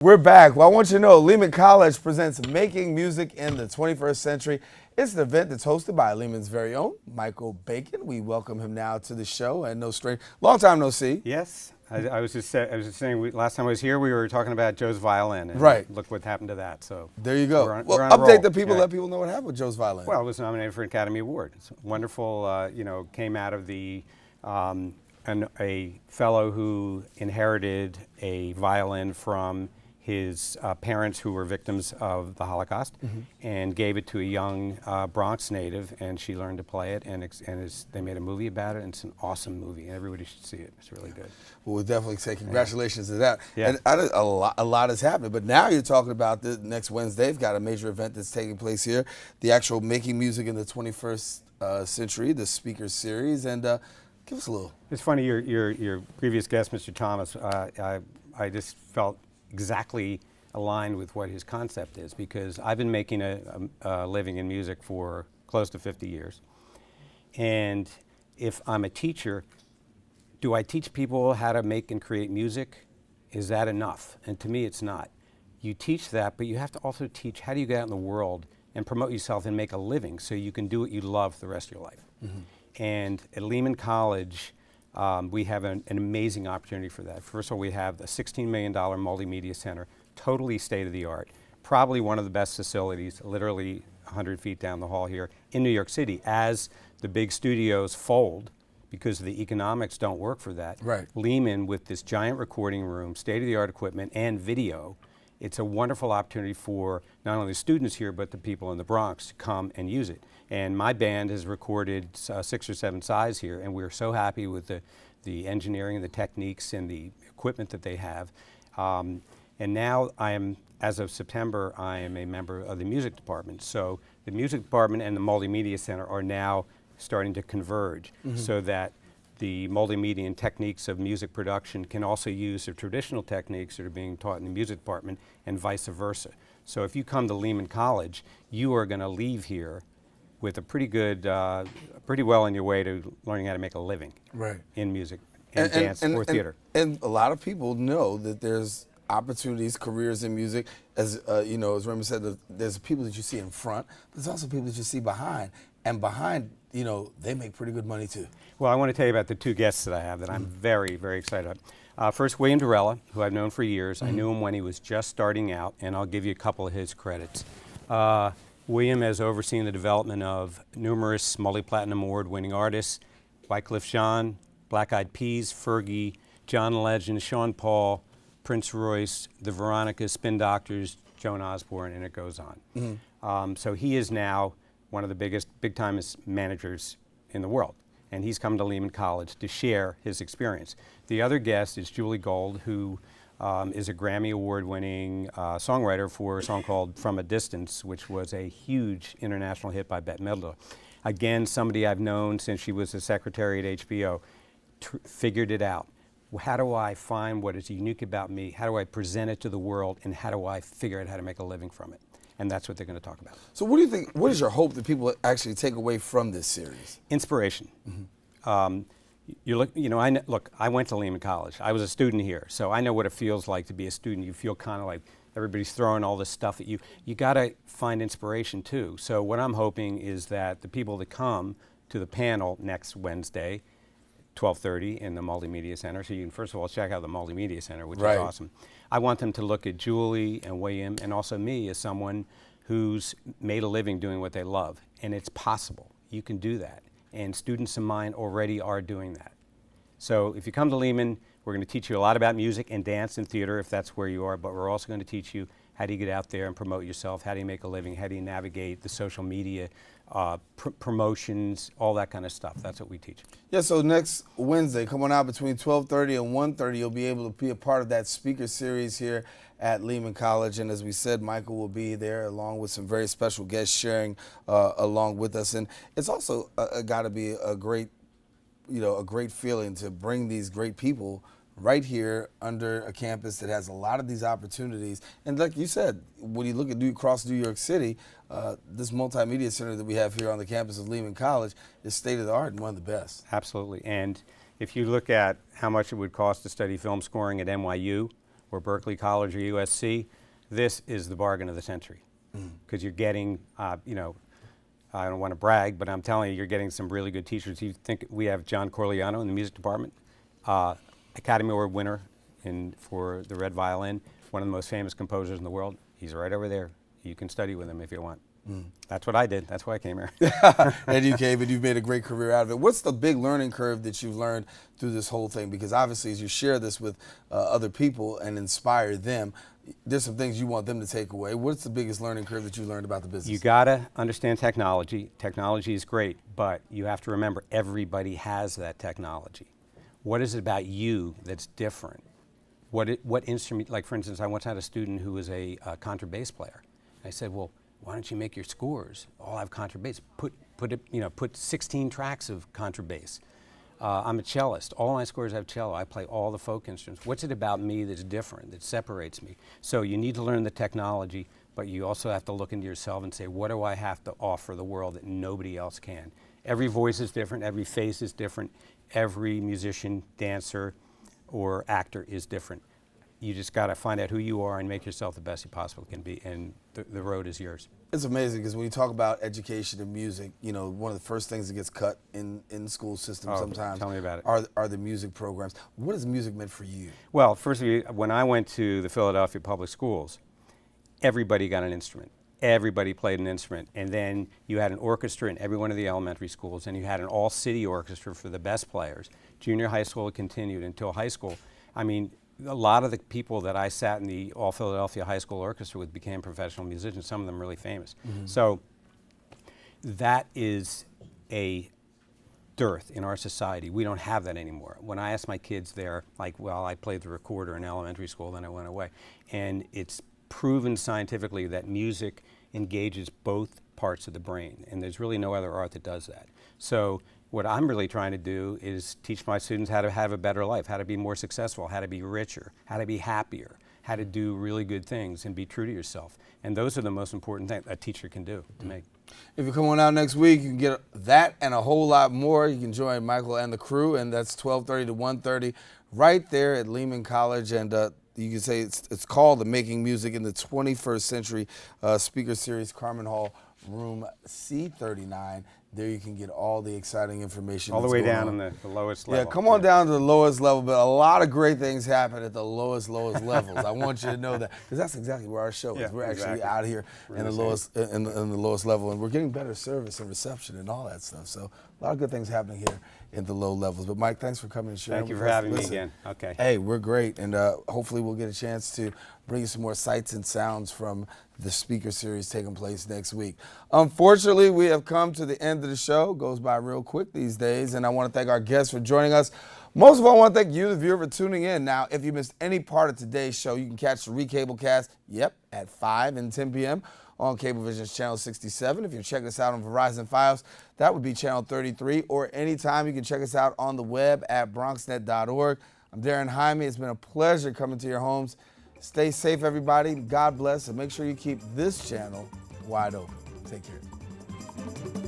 We're back. Well, I want you to know Lehman College presents Making Music in the 21st Century. It's an event that's hosted by Lehman's very own Michael Bacon. We welcome him now to the show, and no stranger. Long time no see. Yes, I was just saying. Last time I was here, we were talking about Joe's violin, and right. Look what happened to that. So there you go. We're on update the people. Yeah. Let people know what happened with Joe's violin. Well, it was nominated for an Academy Award. It's wonderful. Came out of the a fellow who inherited a violin from his parents who were victims of the Holocaust, and gave it to a young Bronx native, and she learned to play it, and they made a movie about it, and it's an awesome movie, and everybody should see it. It's really good. Well, we'll definitely say congratulations to that. Yeah. And a lot has happened, but now you're talking about the next Wednesday. They've got a major event that's taking place here, the actual Making Music in the 21st Century, the speaker series, and give us a little. It's funny, your previous guest, Mr. Thomas, I just felt exactly aligned with what his concept is, because I've been making a living in music for close to 50 years. And if I'm a teacher, do I teach people how to make and create music? Is that enough? And to me, it's not. You teach that, but you have to also teach how do you get out in the world and promote yourself and make a living so you can do what you love the rest of your life. And at Lehman College, we have an amazing opportunity for that. First of all, we have a $16 million multimedia center, totally state-of-the-art, probably one of the best facilities, literally 100 feet down the hall here in New York City. As the big studios fold, because the economics don't work for that, right. Lehman, with this giant recording room, state-of-the-art equipment, and video, it's a wonderful opportunity for not only the students here, but the people in the Bronx to come and use it. And my band has recorded 6 or 7 sides here, and we're so happy with the engineering and the techniques and the equipment that they have. And now as of September, I am a member of the music department. So the music department and the multimedia center are now starting to converge, so that the multimedia and techniques of music production can also use the traditional techniques that are being taught in the music department, and vice versa. So if you come to Lehman College, you are going to leave here with a pretty good, pretty well on your way to learning how to make a living in music and dance or theater. And a lot of people know that there's opportunities, careers in music. As you know, as Raymond said, there's people that you see in front, but there's also people that you see behind. And behind, you know, they make pretty good money too. Well, I want to tell you about the 2 guests that I have that I'm very, very excited about. First, William Darrella, who I've known for years. I knew him when he was just starting out, and I'll give you a couple of his credits. William has overseen the development of numerous multi-platinum award-winning artists: Wyclef Jean, Black Eyed Peas, Fergie, John Legend, Sean Paul, Prince Royce, the Veronicas, Spin Doctors, Joan Osborne, and it goes on. So he is now one of the biggest, big-time managers in the world, and he's come to Lehman College to share his experience. The other guest is Julie Gold, who is a Grammy Award-winning songwriter for a song called From a Distance, which was a huge international hit by Bette Midler. Again, somebody I've known since she was a secretary at HBO, figured it out. How do I find what is unique about me? How do I present it to the world? And how do I figure out how to make a living from it? And that's what they're going to talk about. So what do you think, what is your hope that people actually take away from this series? Inspiration. I went to Lehman College. I was a student here, so I know what it feels like to be a student. You feel kind of like everybody's throwing all this stuff at you. You got to find inspiration too. So what I'm hoping is that the people that come to the panel next Wednesday, 12:30 in the Multimedia Center, so you can first of all check out the Multimedia Center, which is awesome. I want them to look at Julie and William and also me as someone who's made a living doing what they love, and it's possible. You can do that, and students of mine already are doing that. So if you come to Lehman, we're going to teach you a lot about music and dance and theater if that's where you are, but we're also going to teach you how do you get out there and promote yourself, how do you make a living, how do you navigate the social media, promotions, all that kind of stuff. That's what we teach. Yeah, so next Wednesday, come on out between 12:30 and 1:30, you'll be able to be a part of that speaker series here at Lehman College. And as we said, Michael will be there along with some very special guests sharing along with us. And it's also got to be a great, a great feeling to bring these great people right here under a campus that has a lot of these opportunities. And like you said, when you look at across New York City, this multimedia center that we have here on the campus of Lehman College is state of the art and one of the best. Absolutely. And if you look at how much it would cost to study film scoring at NYU or Berkeley College or USC, this is the bargain of the century. Because you're getting, you know, I don't want to brag, but I'm telling you, you're getting some really good teachers. You think we have John Corigliano in the music department, Academy Award winner for the Red Violin, one of the most famous composers in the world. He's right over there. You can study with him if you want. That's what I did. That's why I came here. And you came and you've made a great career out of it. What's the big learning curve that you've learned through this whole thing? Because obviously as you share this with other people and inspire them, there's some things you want them to take away. What's the biggest learning curve that you learned about the business? You gotta understand technology. Technology is great, but you have to remember everybody has that technology. What is it about you that's different? What instrument, like for instance, I once had a student who was a contrabass player. I said, well, why don't you make your scores all have contrabass? Put 16 tracks of contrabass. I'm a cellist. All my scores have cello. I play all the folk instruments. What's it about me that's different, that separates me? So you need to learn the technology, but you also have to look into yourself and say, what do I have to offer the world that nobody else can? Every voice is different. Every face is different. Every musician, dancer, or actor is different. You just got to find out who you are and make yourself the best you possibly can be, and the road is yours. It's amazing because when you talk about education and music, you know, one of the first things that gets cut in the school system sometimes tell me about it. Are the music programs. What has music meant for you? Well, first of all, when I went to the Philadelphia Public Schools, everybody got an instrument. Everybody played an instrument. And then you had an orchestra in every one of the elementary schools, and you had an all-city orchestra for the best players. Junior high school continued until high school. I mean, a lot of the people that I sat in the All Philadelphia High School Orchestra with became professional musicians, some of them really famous. So that is a dearth in our society. We don't have that anymore. When I ask my kids there, like, well, I played the recorder in elementary school, then I went away. And it's proven scientifically that music engages both parts of the brain, and there's really no other art that does that. So what I'm really trying to do is teach my students how to have a better life, how to be more successful, how to be richer, how to be happier, how to do really good things and be true to yourself. And those are the most important things a teacher can do to me. If you come on out next week, you can get that and a whole lot more. You can join Michael and the crew, and that's 12:30 to 1:30 right there at Lehman College. And you can say it's called the Making Music in the 21st Century Speaker Series, Carmen Hall, room C39. There you can get all the exciting information. All the way down on the lowest level. Yeah, come on down to the lowest level, but a lot of great things happen at the lowest levels. I want you to know that, because that's exactly where our show is. Yeah, we're actually exactly. out here in the lowest in the lowest level, and we're getting better service and reception and all that stuff. So a lot of good things happening here in the low levels. But Mike, thanks for coming and sharing. Thank you with for us. having me Listen, again. Okay. Hey, we're great, and hopefully we'll get a chance to bring you some more sights and sounds from the speaker series taking place next week. Unfortunately, we have come to the end of the show. It goes by real quick these days, and I want to thank our guests for joining us. Most of all, I want to thank you, the viewer, for tuning in. Now, if you missed any part of today's show, you can catch the Recablecast, at 5 and 10 p.m. on Cablevision's Channel 67. If you're checking us out on Verizon Fios, that would be Channel 33, or anytime you can check us out on the web at BronxNet.org. I'm Darren Jaime. It's been a pleasure coming to your homes. Stay safe, everybody. God bless, and make sure you keep this channel wide open. Take care.